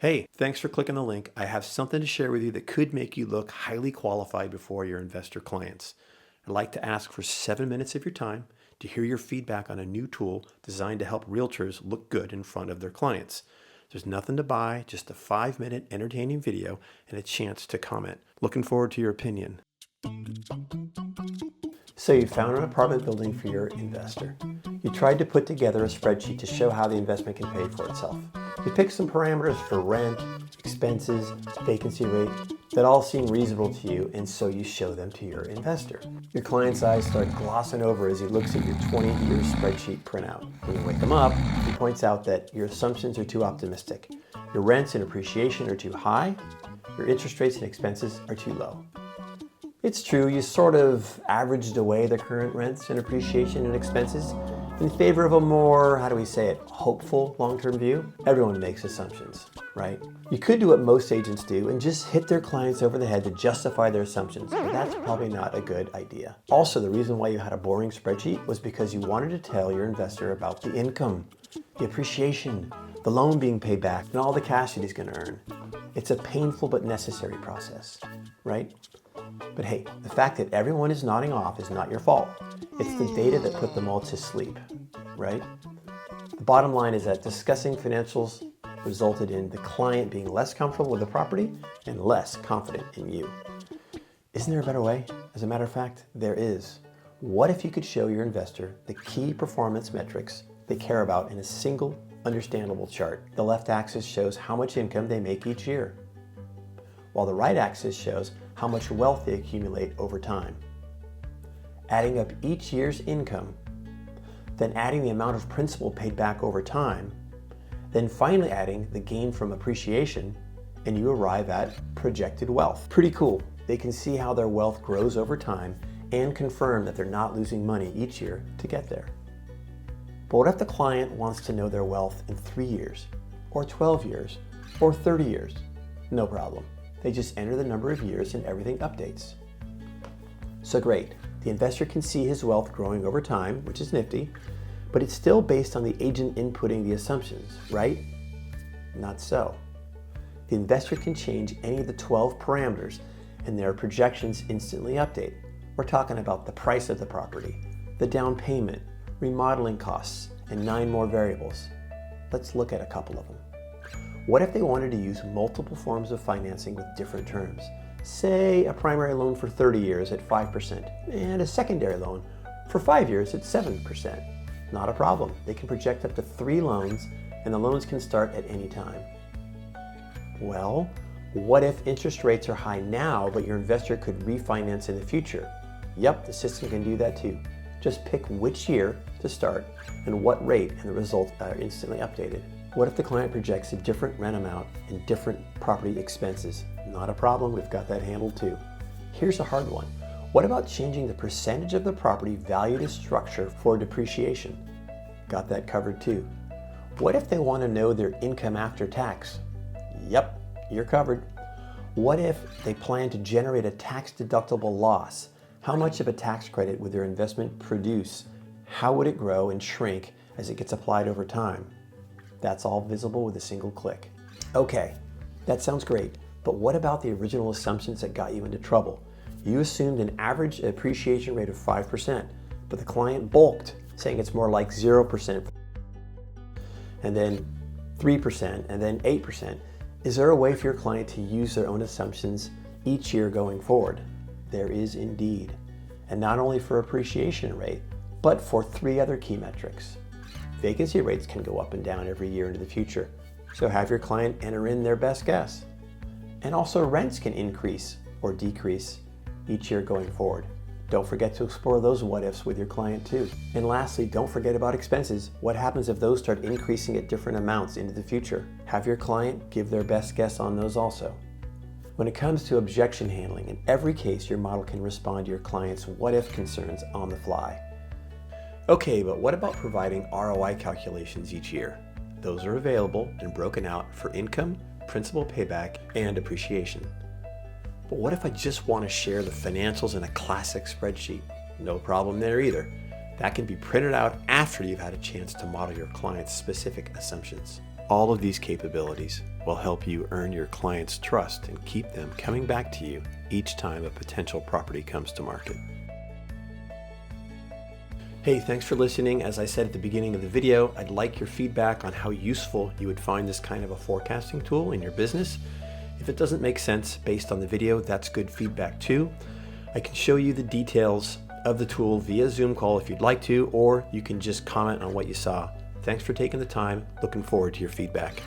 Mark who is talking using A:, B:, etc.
A: Hey, thanks for clicking the link. I have something to share with you that could make you look highly qualified before your investor clients. I'd like to ask for 7 minutes of your time to hear your feedback on a new tool designed to help realtors look good in front of their clients. There's nothing to buy, just a 5-minute entertaining video and a chance to comment. Looking forward to your opinion. So you found an apartment building for your investor. You tried to put together a spreadsheet to show how the investment can pay for itself. You picked some parameters for rent, expenses, vacancy rate that all seem reasonable to you, and so you show them to your investor. Your client's eyes start glossing over as he looks at your 20-year spreadsheet printout. When you wake him up, he points out that your assumptions are too optimistic. Your rents and appreciation are too high. Your interest rates and expenses are too low. It's true, you sort of averaged away the current rents and appreciation and expenses in favor of a more, hopeful long-term view. Everyone makes assumptions, right? You could do what most agents do and just hit their clients over the head to justify their assumptions, but that's probably not a good idea. Also, the reason why you had a boring spreadsheet was because you wanted to tell your investor about the income, the appreciation, the loan being paid back, and all the cash that he's going to earn. It's a painful but necessary process, right? But hey, the fact that everyone is nodding off is not your fault. It's the data that put them all to sleep, right? The bottom line is that discussing financials resulted in the client being less comfortable with the property and less confident in you. Isn't there a better way? As a matter of fact, there is. What if you could show your investor the key performance metrics they care about in a single, understandable chart? The left axis shows how much income they make each year, while the right axis shows how much wealth they accumulate over time. Adding up each year's income, then adding the amount of principal paid back over time, then finally adding the gain from appreciation, and you arrive at projected wealth. Pretty cool. They can see how their wealth grows over time and confirm that they're not losing money each year to get there. But what if the client wants to know their wealth in 3 years, or 12 years, or 30 years? No problem. They just enter the number of years and everything updates. So great, the investor can see his wealth growing over time, which is nifty, but it's still based on the agent inputting the assumptions, right? Not so. The investor can change any of the 12 parameters and their projections instantly update. We're talking about the price of the property, the down payment, remodeling costs, and 9 more variables. Let's look at a couple of them. What if they wanted to use multiple forms of financing with different terms? Say a primary loan for 30 years at 5% and a secondary loan for 5 years at 7%. Not a problem. They can project up to 3 loans and the loans can start at any time. Well, what if interest rates are high now but your investor could refinance in the future? Yep, the system can do that too. Just pick which year to start and what rate, and the results are instantly updated. What if the client projects a different rent amount and different property expenses? Not a problem, we've got that handled too. Here's a hard one. What about changing the percentage of the property value to structure for depreciation? Got that covered too. What if they want to know their income after tax? Yep, you're covered. What if they plan to generate a tax-deductible loss? How much of a tax credit would their investment produce? How would it grow and shrink as it gets applied over time? That's all visible with a single click. Okay, that sounds great, but what about the original assumptions that got you into trouble? You assumed an average appreciation rate of 5%, but the client bulked, saying it's more like 0%, and then 3%, and then 8%. Is there a way for your client to use their own assumptions each year going forward? There is indeed, and not only for appreciation rate, but for 3 other key metrics. Vacancy rates can go up and down every year into the future, so have your client enter in their best guess. And also rents can increase or decrease each year going forward. Don't forget to explore those what ifs with your client too. And lastly, don't forget about expenses. What happens if those start increasing at different amounts into the future? Have your client give their best guess on those also. When it comes to objection handling, in every case your model can respond to your client's what if concerns on the fly. Okay, but what about providing ROI calculations each year? Those are available and broken out for income, principal payback, and appreciation. But what if I just want to share the financials in a classic spreadsheet? No problem there either. That can be printed out after you've had a chance to model your client's specific assumptions. All of these capabilities will help you earn your clients' trust and keep them coming back to you each time a potential property comes to market. Hey, thanks for listening. As I said at the beginning of the video, I'd like your feedback on how useful you would find this kind of a forecasting tool in your business. If it doesn't make sense based on the video, that's good feedback too. I can show you the details of the tool via Zoom call if you'd like to, or you can just comment on what you saw. Thanks for taking the time. Looking forward to your feedback.